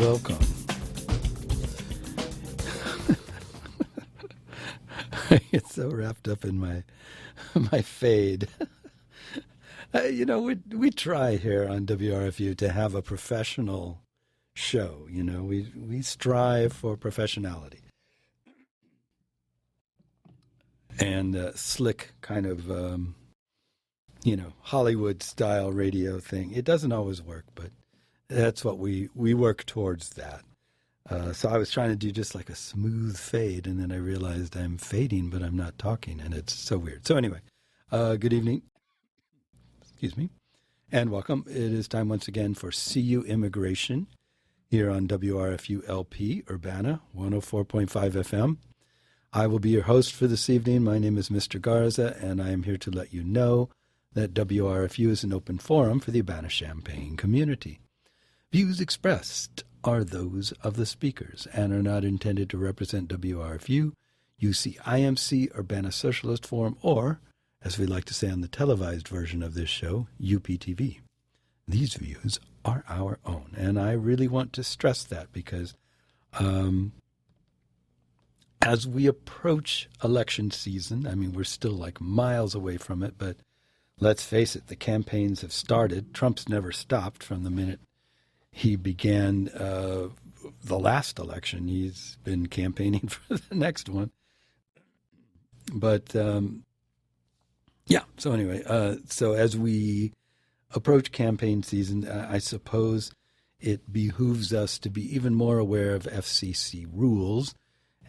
welcome. I get so wrapped up in my fade. We try here on WRFU to have a professional show. We strive for professionality and slick kind of Hollywood style radio thing. It doesn't always work, but that's what we work towards that. So I was trying to do just like a smooth fade, and then I realized I'm fading, but I'm not talking, and it's so weird. So anyway, good evening. Excuse me. And welcome. It is time once again for CU Immigration here on WRFU LP, Urbana, 104.5 FM. I will be your host for this evening. My name is Mr. Garza, and I am here to let you know that WRFU is an open forum for the Urbana-Champaign community. Views expressed are those of the speakers and are not intended to represent WRFU, UCIMC, Urbana Socialist Forum, or, as we like to say on the televised version of this show, UPTV. These views are our own, and I really want to stress that because as we approach election season, I mean, we're still like miles away from it, but let's face it, the campaigns have started. Trump's never stopped from the minute he began the last election. He's been campaigning for the next one. But, so anyway, so as we approach campaign season, I suppose it behooves us to be even more aware of FCC rules.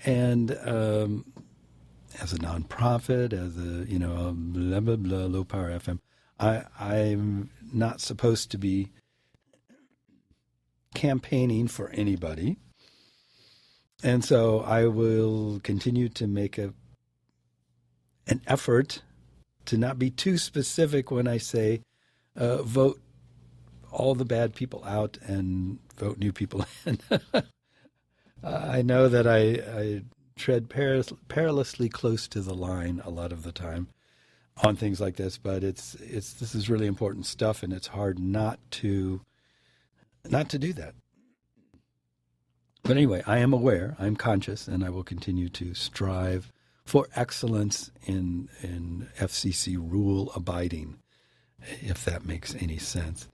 And as a nonprofit, as a, blah, blah, blah, low power FM, I'm not supposed to be campaigning for anybody. And so I will continue to make an effort to not be too specific when I say vote all the bad people out and vote new people in. I know that I tread perilously close to the line a lot of the time on things like this, but this is really important stuff, and it's hard not to do that. But anyway, I am aware, I'm conscious, and I will continue to strive for excellence in FCC rule abiding, if that makes any sense.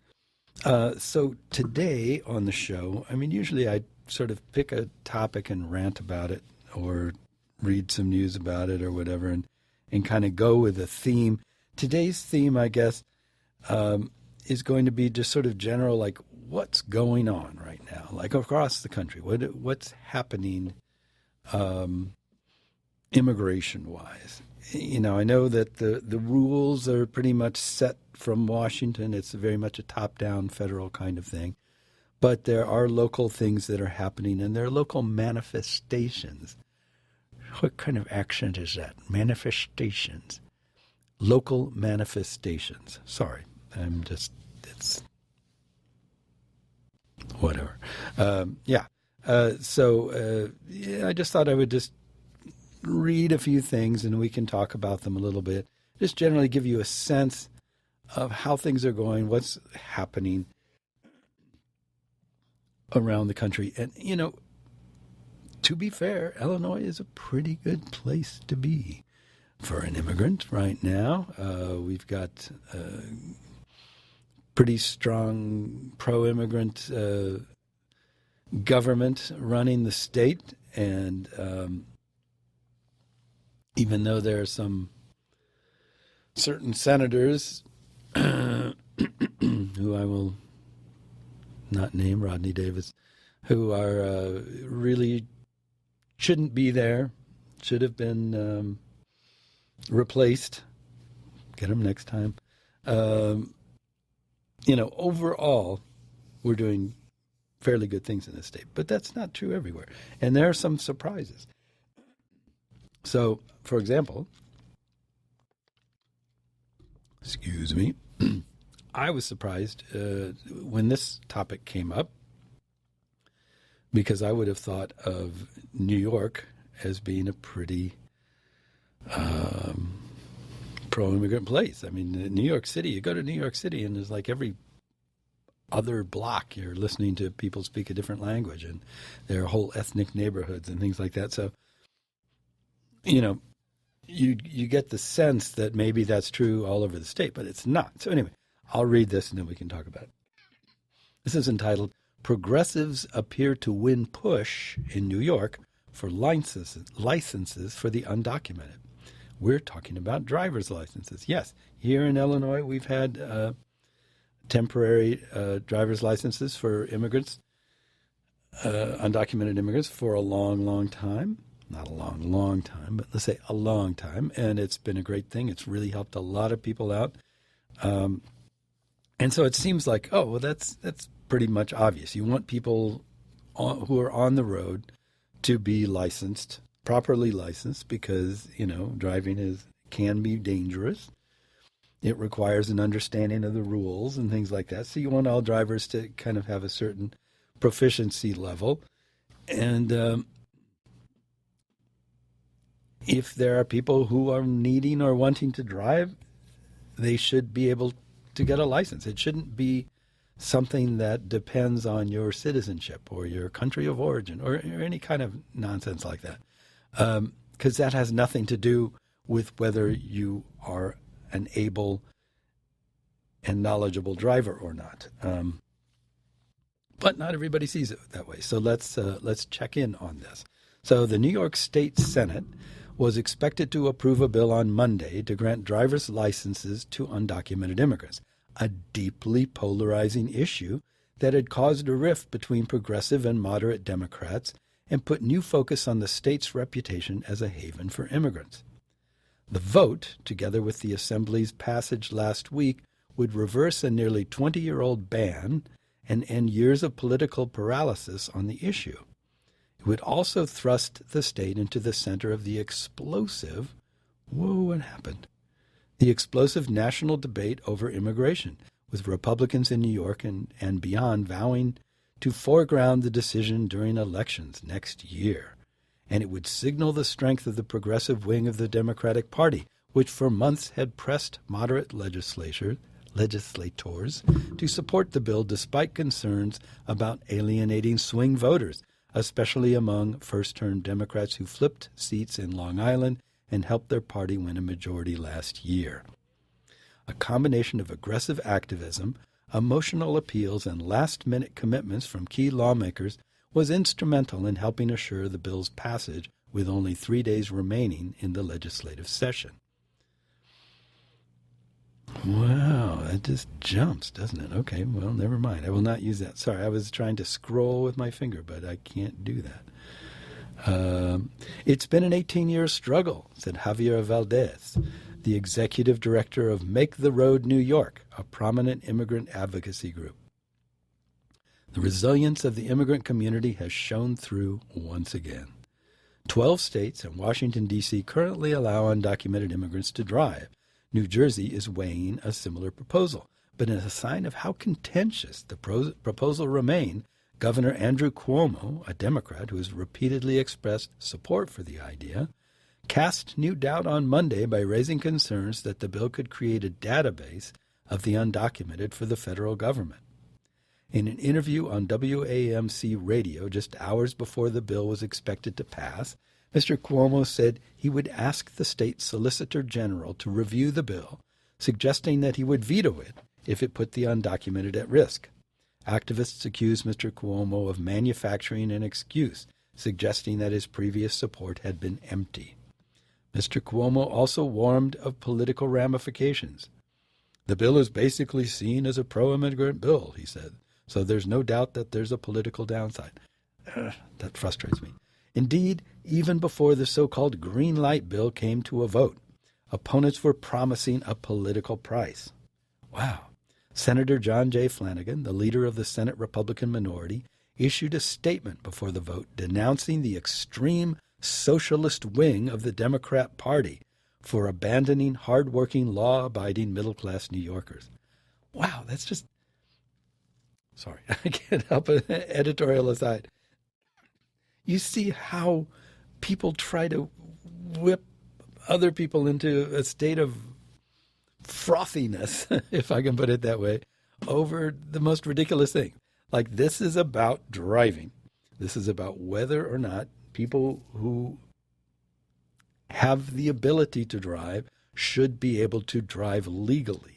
So today on the show, I mean, usually I sort of pick a topic and rant about it or read some news about it or whatever and kind of go with a theme. Today's theme, I guess, is going to be just sort of general, like what's going on right now, like across the country, what's happening immigration-wise. I know that the rules are pretty much set from Washington. It's very much a top-down federal kind of thing. But there are local things that are happening, and there are local manifestations. What kind of accent is that? Manifestations. Local manifestations. Sorry, it's whatever. I just thought I would just read a few things, and we can talk about them a little bit. Just generally give you a sense of how things are going, what's happening around the country. And, to be fair, Illinois is a pretty good place to be for an immigrant right now. We've got pretty strong pro-immigrant government running the state. And even though there are some certain senators who I will not name, Rodney Davis, who are really shouldn't be there, should have been replaced. Get them next time. Overall, we're doing fairly good things in this state, but that's not true everywhere. And there are some surprises. So, for example, excuse me, I was surprised when this topic came up, because I would have thought of New York as being a pretty pro-immigrant place. I mean, New York City, you go to New York City and there's like every other block. You're listening to people speak a different language, and there are whole ethnic neighborhoods and things like that. So, you get the sense that maybe that's true all over the state, but it's not. So anyway, I'll read this and then we can talk about it. This is entitled, Progressives Appear to Win Push in New York for licenses for the Undocumented. We're talking about driver's licenses. Yes, here in Illinois, we've had temporary driver's licenses for immigrants, undocumented immigrants, for a long, long time. Not a long, long time, but let's say a long time. And it's been a great thing. It's really helped a lot of people out. And so it seems like, oh, well, that's pretty much obvious. You want people who are on the road to be licensed, properly licensed, because, driving can be dangerous. It requires an understanding of the rules and things like that. So you want all drivers to kind of have a certain proficiency level. And if there are people who are needing or wanting to drive, they should be able to get a license. It shouldn't be something that depends on your citizenship or your country of origin or any kind of nonsense like that. Because that has nothing to do with whether you are an able and knowledgeable driver or not. But not everybody sees it that way. So let's check in on this. So the New York State Senate was expected to approve a bill on Monday to grant driver's licenses to undocumented immigrants, a deeply polarizing issue that had caused a rift between progressive and moderate Democrats and put new focus on the state's reputation as a haven for immigrants. The vote, together with the Assembly's passage last week, would reverse a nearly 20-year-old ban and end years of political paralysis on the issue. It would also thrust the state into the center of the explosive, what happened? The explosive national debate over immigration, with Republicans in New York and beyond vowing to foreground the decision during elections next year. And it would signal the strength of the progressive wing of the Democratic Party, which for months had pressed moderate legislators to support the bill despite concerns about alienating swing voters, especially among first-term Democrats who flipped seats in Long Island and helped their party win a majority last year. A combination of aggressive activism, emotional appeals, and last-minute commitments from key lawmakers was instrumental in helping assure the bill's passage with only 3 days remaining in the legislative session. Wow, that just jumps, doesn't it? Okay, well, never mind. I will not use that. Sorry, I was trying to scroll with my finger, but I can't do that. It's been an 18-year struggle, said Javier Valdez, the executive director of Make the Road New York, a prominent immigrant advocacy group. The resilience of the immigrant community has shown through once again. 12 states and Washington, D.C. currently allow undocumented immigrants to drive. New Jersey is weighing a similar proposal. But in a sign of how contentious the proposal remains, Governor Andrew Cuomo, a Democrat who has repeatedly expressed support for the idea, cast new doubt on Monday by raising concerns that the bill could create a database of the undocumented for the federal government. In an interview on WAMC radio just hours before the bill was expected to pass, Mr. Cuomo said he would ask the state solicitor general to review the bill, suggesting that he would veto it if it put the undocumented at risk. Activists accused Mr. Cuomo of manufacturing an excuse, suggesting that his previous support had been empty. Mr. Cuomo also warned of political ramifications. The bill is basically seen as a pro-immigrant bill, he said, so there's no doubt that there's a political downside. That frustrates me. Indeed, even before the so-called green light bill came to a vote, opponents were promising a political price. Wow. Senator John J. Flanagan, the leader of the Senate Republican minority, issued a statement before the vote denouncing the extreme socialist wing of the Democrat Party for abandoning hardworking, law-abiding, middle-class New Yorkers. Wow, that's just... Sorry, I can't help an editorial aside. You see how people try to whip other people into a state of frothiness, if I can put it that way, over the most ridiculous thing. Like, this is about driving. This is about whether or not people who have the ability to drive should be able to drive legally.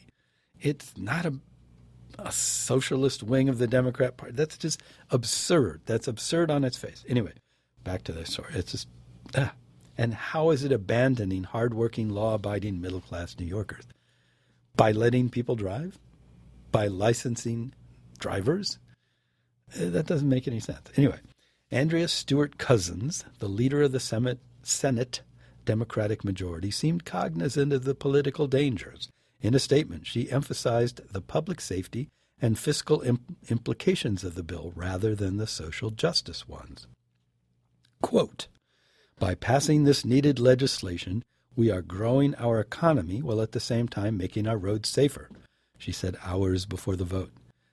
It's not a socialist wing of the Democrat Party. That's just absurd. That's absurd on its face. Anyway, back to this story. It's just, And how is it abandoning hardworking, law-abiding, middle-class New Yorkers? By letting people drive? By licensing drivers? That doesn't make any sense. Anyway, Andrea Stewart Cousins, the leader of the Senate Democratic majority, seemed cognizant of the political dangers. In a statement, she emphasized the public safety and fiscal implications of the bill rather than the social justice ones. Quote, "By passing this needed legislation, we are growing our economy while at the same time making our roads safer," she said hours before the vote.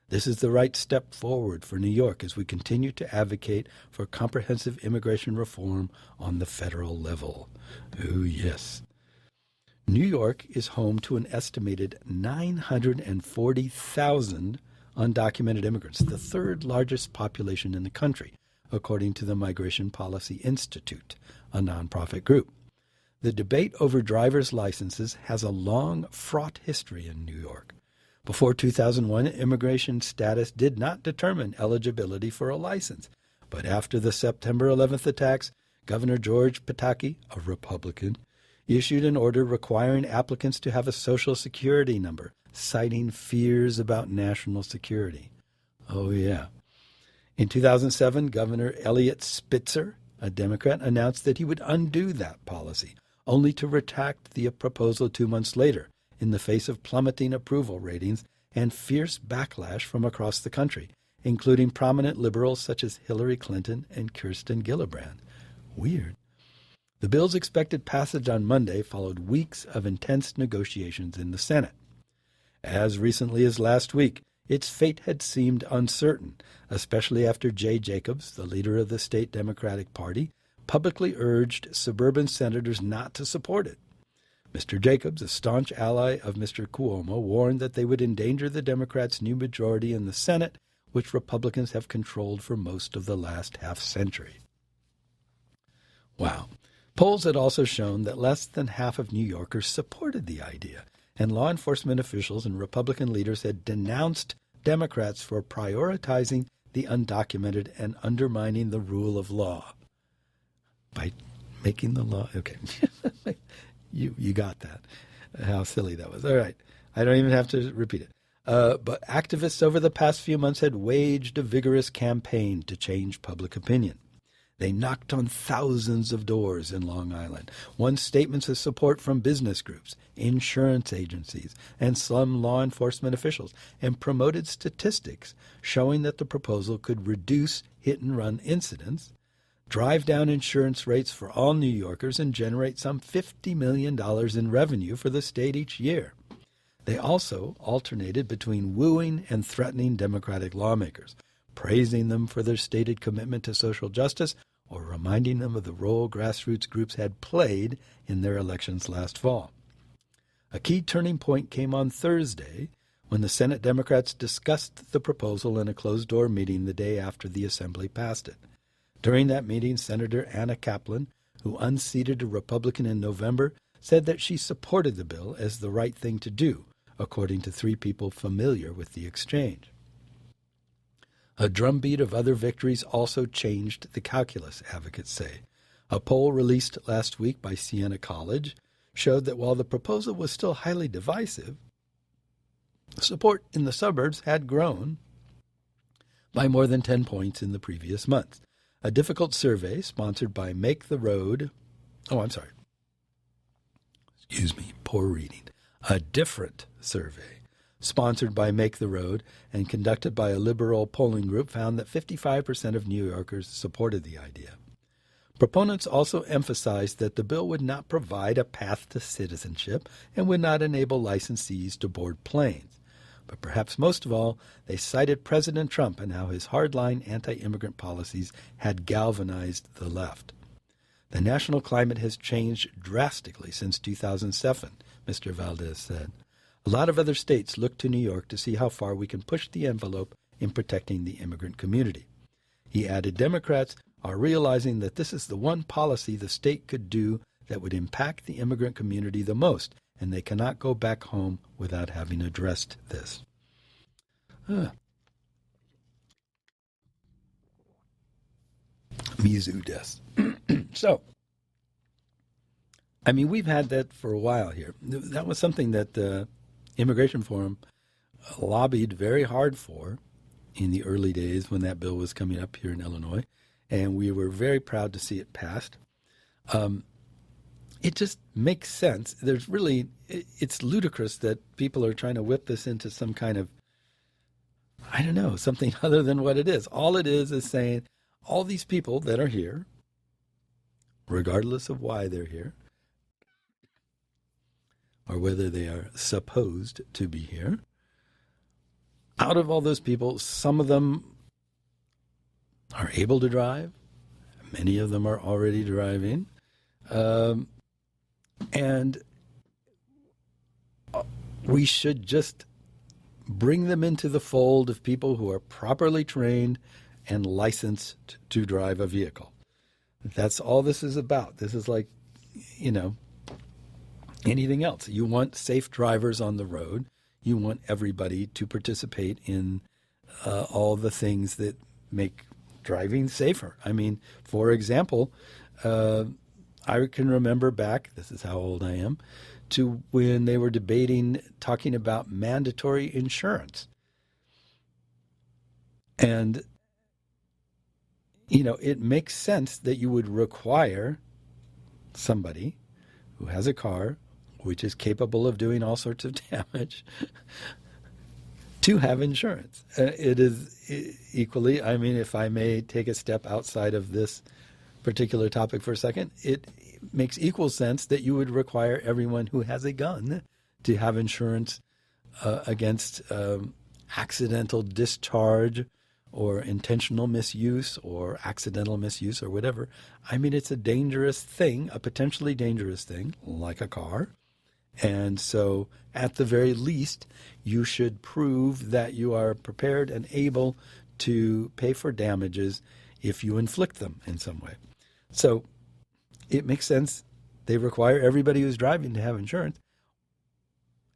"This is the right step forward for New York as we continue to advocate for comprehensive immigration reform on the federal level." Oh, yes. New York is home to an estimated 940,000 undocumented immigrants, the third largest population in the country, according to the Migration Policy Institute, a nonprofit group. The debate over driver's licenses has a long, fraught history in New York. Before 2001, immigration status did not determine eligibility for a license. But after the September 11th attacks, Governor George Pataki, a Republican, issued an order requiring applicants to have a Social Security number, citing fears about national security. Oh, yeah. In 2007, Governor Eliot Spitzer, a Democrat, announced that he would undo that policy, only to retract the proposal 2 months later in the face of plummeting approval ratings and fierce backlash from across the country, including prominent liberals such as Hillary Clinton and Kirsten Gillibrand. Weird. The bill's expected passage on Monday followed weeks of intense negotiations in the Senate. As recently as last week, its fate had seemed uncertain, especially after Jay Jacobs, the leader of the state Democratic Party, publicly urged suburban senators not to support it. Mr. Jacobs, a staunch ally of Mr. Cuomo, warned that they would endanger the Democrats' new majority in the Senate, which Republicans have controlled for most of the last half-century. Wow. Polls had also shown that less than half of New Yorkers supported the idea, and law enforcement officials and Republican leaders had denounced Democrats for prioritizing the undocumented and undermining the rule of law. By making the law... Okay. You got that. How silly that was. All right. I don't even have to repeat it. But activists over the past few months had waged a vigorous campaign to change public opinion. They knocked on thousands of doors in Long Island, won statements of support from business groups, insurance agencies, and some law enforcement officials, and promoted statistics showing that the proposal could reduce hit-and-run incidents, drive down insurance rates for all New Yorkers, and generate some $50 million in revenue for the state each year. They also alternated between wooing and threatening Democratic lawmakers, praising them for their stated commitment to social justice, or reminding them of the role grassroots groups had played in their elections last fall. A key turning point came on Thursday when the Senate Democrats discussed the proposal in a closed-door meeting the day after the Assembly passed it. During that meeting, Senator Anna Kaplan, who unseated a Republican in November, said that she supported the bill as the right thing to do, according to three people familiar with the exchange. A drumbeat of other victories also changed the calculus, advocates say. A poll released last week by Siena College showed that while the proposal was still highly divisive, support in the suburbs had grown by more than 10 points in the previous month. A difficult survey sponsored by Make the Road... poor reading. A different survey sponsored by Make the Road and conducted by a liberal polling group found that 55% of New Yorkers supported the idea. Proponents also emphasized that the bill would not provide a path to citizenship and would not enable licensees to board planes. But perhaps most of all, they cited President Trump and how his hardline anti-immigrant policies had galvanized the left. The national climate has changed drastically since 2007, Mr. Valdez said. A lot of other states look to New York to see how far we can push the envelope in protecting the immigrant community. He added, Democrats are realizing that this is the one policy the state could do that would impact the immigrant community the most, and they cannot go back home without having addressed this. Mizu des. So, I mean, we've had that for a while here. That was something that the Immigration Forum lobbied very hard for in the early days when that bill was coming up here in Illinois, and we were very proud to see it passed. It just makes sense. It's ludicrous that people are trying to whip this into some kind of, I don't know, something other than what it is. All it is saying all these people that are here, regardless of why they're here, or whether they are supposed to be here, out of all those people, some of them are able to drive. Many of them are already driving. And we should just bring them into the fold of people who are properly trained and licensed to drive a vehicle. That's all this is about. This is like, anything else. You want safe drivers on the road. You want everybody to participate in all the things that make driving safer. I mean, for example, I can remember back, this is how old I am, to when they were talking about mandatory insurance. And, it makes sense that you would require somebody who has a car which is capable of doing all sorts of damage to have insurance. It is equally, I mean, if I may take a step outside of this particular topic for a second, it makes equal sense that you would require everyone who has a gun to have insurance against accidental discharge or intentional misuse or accidental misuse or whatever. I mean, it's a dangerous thing, a potentially dangerous thing, like a car. And so at the very least, you should prove that you are prepared and able to pay for damages if you inflict them in some way. So it makes sense. They require everybody who's driving to have insurance.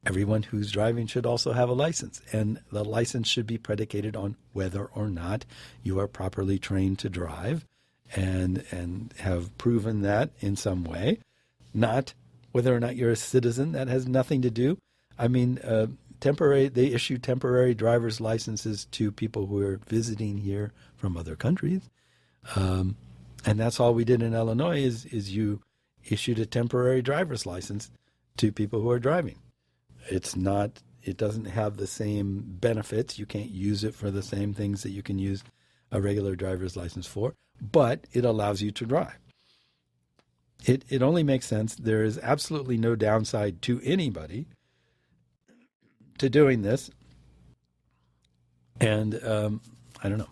Everyone who's driving should also have a license, and the license should be predicated on whether or not you are properly trained to drive and have proven that in some way, not whether or not you're a citizen. That has nothing to do. I mean, they issue temporary driver's licenses to people who are visiting here from other countries. And that's all we did in Illinois is you issued a temporary driver's license to people who are driving. It doesn't have the same benefits. You can't use it for the same things that you can use a regular driver's license for, but it allows you to drive. It only makes sense. There is absolutely no downside to anybody to doing this. And I don't know.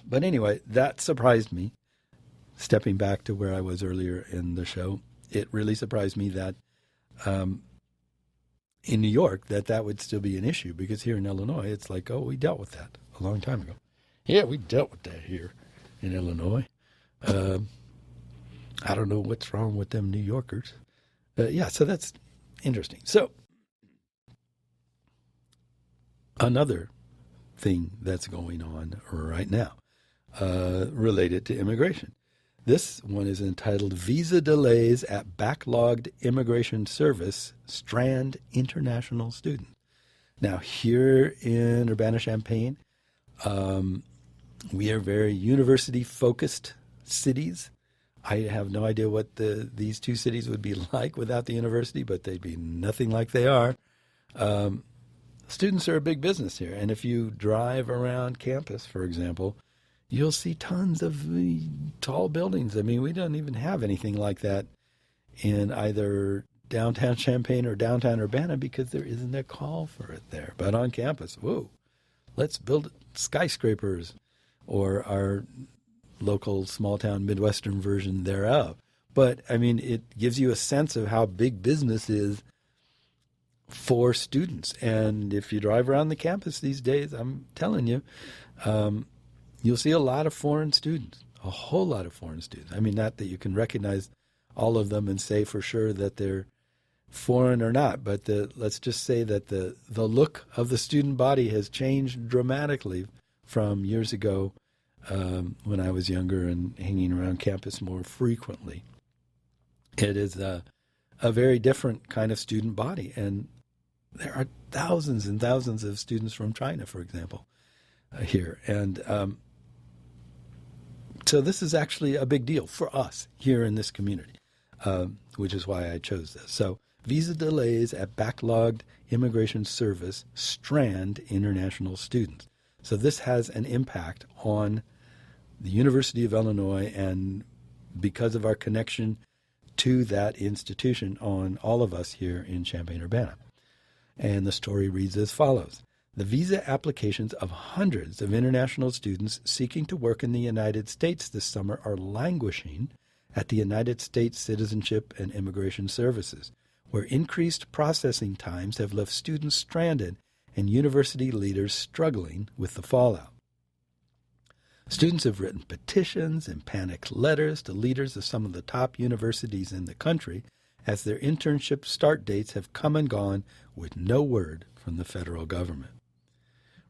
But anyway, that surprised me. Stepping back to where I was earlier in the show, it really surprised me that in New York that would still be an issue, because here in Illinois, it's like, oh, we dealt with that a long time ago. Yeah, we dealt with that here in Illinois. I don't know what's wrong with them New Yorkers. So that's interesting. So another thing that's going on right now related to immigration. This one is entitled Visa Delays at Backlogged Immigration Service Strand International Students. Now, here in Urbana-Champaign, we are very university-focused cities. I have no idea what these two cities would be like without the university, but they'd be nothing like they are. Students are a big business here, and if you drive around campus, for example, you'll see tons of tall buildings. I mean, we don't even have anything like that in either downtown Champaign or downtown Urbana because there isn't a call for it there. But on campus, whoa, let's build skyscrapers, or our local small-town Midwestern version thereof. But, I mean, it gives you a sense of how big business is for students. And if you drive around the campus these days, I'm telling you, you'll see a lot of foreign students, a whole lot of foreign students. I mean, not that you can recognize all of them and say for sure that they're foreign or not, but let's just say that the look of the student body has changed dramatically from years ago when I was younger and hanging around campus more frequently. It is a very different kind of student body, and there are thousands and thousands of students from China, for example, here. And so this is actually a big deal for us here in this community, which is why I chose this. So visa delays at backlogged immigration service strand international students. So this has an impact on the University of Illinois, and because of our connection to that institution, on all of us here in Champaign-Urbana. And the story reads as follows. The visa applications of hundreds of international students seeking to work in the United States this summer are languishing at the United States Citizenship and Immigration Services, where increased processing times have left students stranded and university leaders struggling with the fallout. Students have written petitions and panicked letters to leaders of some of the top universities in the country as their internship start dates have come and gone with no word from the federal government.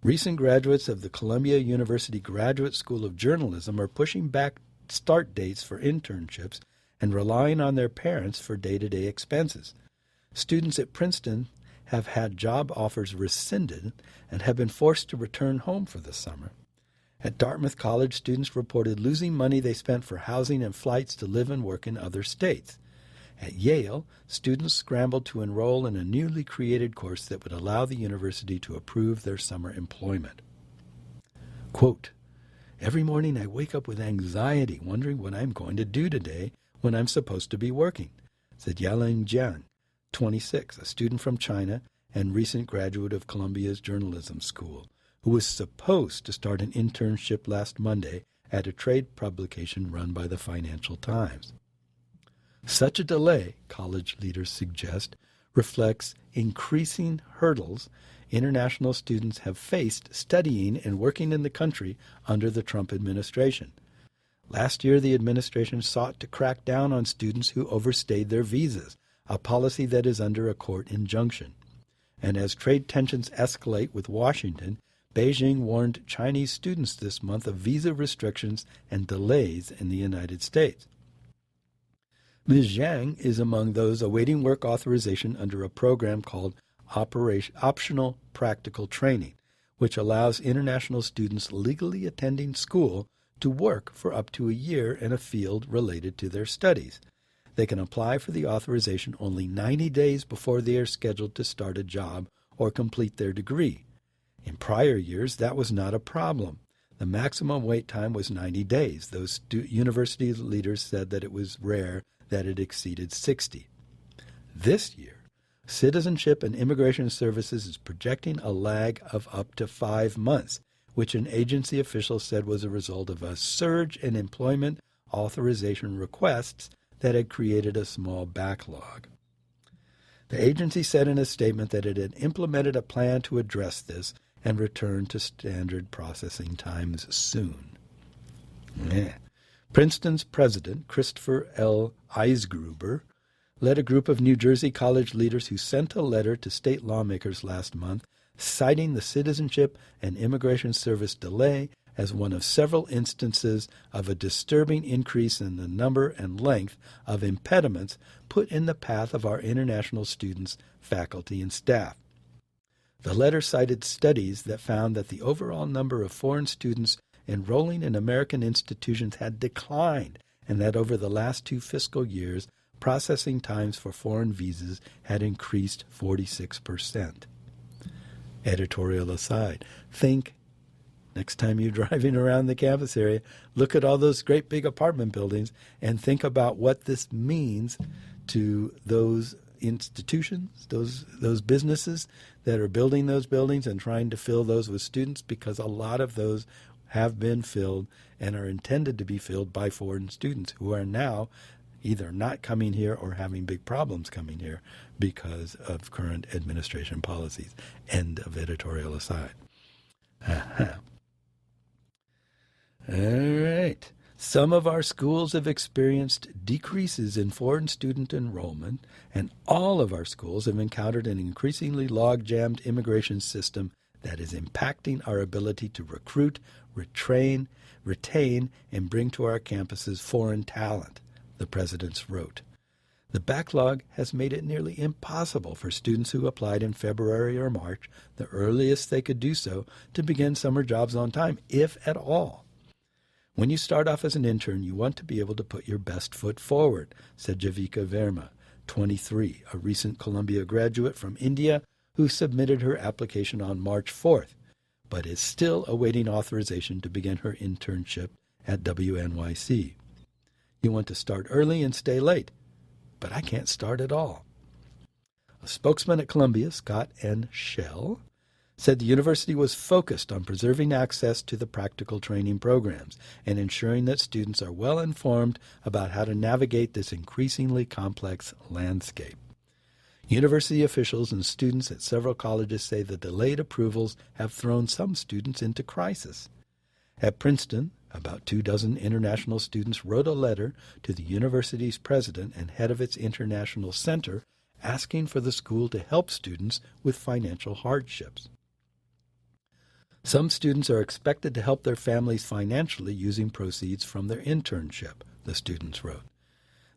Recent graduates of the Columbia University Graduate School of Journalism are pushing back start dates for internships and relying on their parents for day-to-day expenses. Students at Princeton have had job offers rescinded and have been forced to return home for the summer. At Dartmouth College, students reported losing money they spent for housing and flights to live and work in other states. At Yale, students scrambled to enroll in a newly created course that would allow the university to approve their summer employment. Quote, "Every morning I wake up with anxiety, wondering what I'm going to do today when I'm supposed to be working," said Yaling Jiang, 26, a student from China and recent graduate of Columbia's journalism school, who was supposed to start an internship last Monday at a trade publication run by the Financial Times. Such a delay, college leaders suggest, reflects increasing hurdles international students have faced studying and working in the country under the Trump administration. Last year, the administration sought to crack down on students who overstayed their visas, a policy that is under a court injunction. And as trade tensions escalate with Washington, Beijing warned Chinese students this month of visa restrictions and delays in the United States. Ms. Zhang is among those awaiting work authorization under a program called Optional Practical Training, which allows international students legally attending school to work for up to a year in a field related to their studies. They can apply for the authorization only 90 days before they are scheduled to start a job or complete their degree. In prior years, that was not a problem. The maximum wait time was 90 days. Those university leaders said that it was rare that it exceeded 60. This year, Citizenship and Immigration Services is projecting a lag of up to 5 months, which an agency official said was a result of a surge in employment authorization requests that had created a small backlog. The agency said in a statement that it had implemented a plan to address this and return to standard processing times soon. Princeton's president, Christopher L. Eisgruber, led a group of New Jersey college leaders who sent a letter to state lawmakers last month citing the Citizenship and Immigration Service delay as one of several instances of a disturbing increase in the number and length of impediments put in the path of our international students, faculty, and staff. The letter cited studies that found that the overall number of foreign students enrolling in American institutions had declined, and that over the last 2 fiscal years, processing times for foreign visas had increased 46%. Editorial aside, think next time you're driving around the campus area, look at all those great big apartment buildings and think about what this means to those institutions, those businesses that are building those buildings and trying to fill those with students, because a lot of those have been filled and are intended to be filled by foreign students who are now either not coming here or having big problems coming here because of current administration policies. End of editorial aside. Uh-huh. All right. Some of our schools have experienced decreases in foreign student enrollment, and all of our schools have encountered an increasingly log-jammed immigration system that is impacting our ability to recruit, retain, and bring to our campuses foreign talent, the presidents wrote. The backlog has made it nearly impossible for students who applied in February or March, the earliest they could do so, to begin summer jobs on time, if at all. When you start off as an intern, you want to be able to put your best foot forward, said Javika Verma, 23, a recent Columbia graduate from India who submitted her application on March 4th, but is still awaiting authorization to begin her internship at WNYC. You want to start early and stay late, but I can't start at all. A spokesman at Columbia, Scott N. Schell, said the university was focused on preserving access to the practical training programs and ensuring that students are well informed about how to navigate this increasingly complex landscape. University officials and students at several colleges say the delayed approvals have thrown some students into crisis. At Princeton, about 24 international students wrote a letter to the university's president and head of its international center asking for the school to help students with financial hardships. Some students are expected to help their families financially using proceeds from their internship, the students wrote.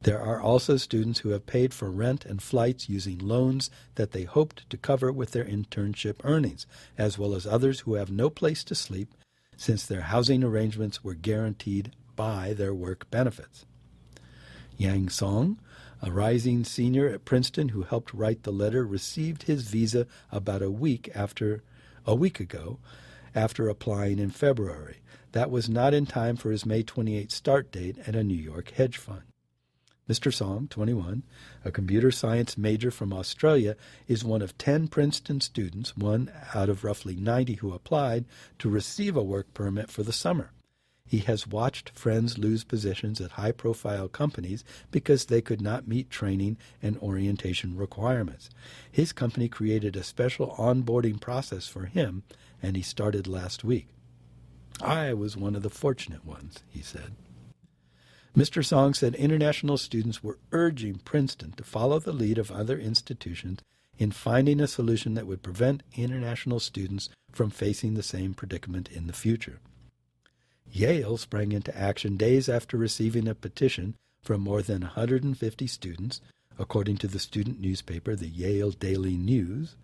There are also students who have paid for rent and flights using loans that they hoped to cover with their internship earnings, as well as others who have no place to sleep since their housing arrangements were guaranteed by their work benefits. Yang Song, a rising senior at Princeton who helped write the letter, received his visa about a week ago after applying in February. That was not in time for his May 28 start date at a New York hedge fund. Mr. Song, 21, a computer science major from Australia, is one of 10 Princeton students, one out of roughly 90 who applied, to receive a work permit for the summer. He has watched friends lose positions at high-profile companies because they could not meet training and orientation requirements. His company created a special onboarding process for him, and he started last week. I was one of the fortunate ones, he said. Mr. Song said international students were urging Princeton to follow the lead of other institutions in finding a solution that would prevent international students from facing the same predicament in the future. Yale sprang into action days after receiving a petition from more than 150 students, according to the student newspaper, the Yale Daily News,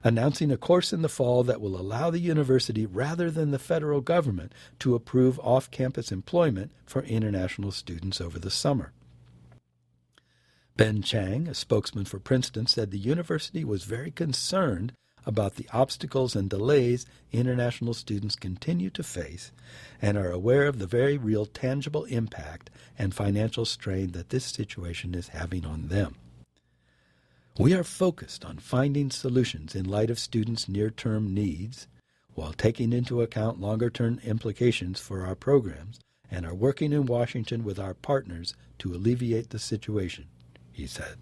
announcing a course in the fall that will allow the university, rather than the federal government, to approve off-campus employment for international students over the summer. Ben Chang, a spokesman for Princeton, said the university was very concerned about the obstacles and delays international students continue to face and are aware of the very real tangible impact and financial strain that this situation is having on them. We are focused on finding solutions in light of students' near-term needs while taking into account longer-term implications for our programs and are working in Washington with our partners to alleviate the situation, he said.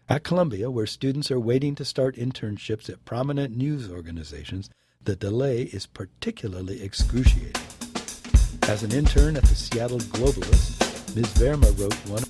At Columbia, where students are waiting to start internships at prominent news organizations, the delay is particularly excruciating. As an intern at the Seattle Globalist, Ms. Verma wrote one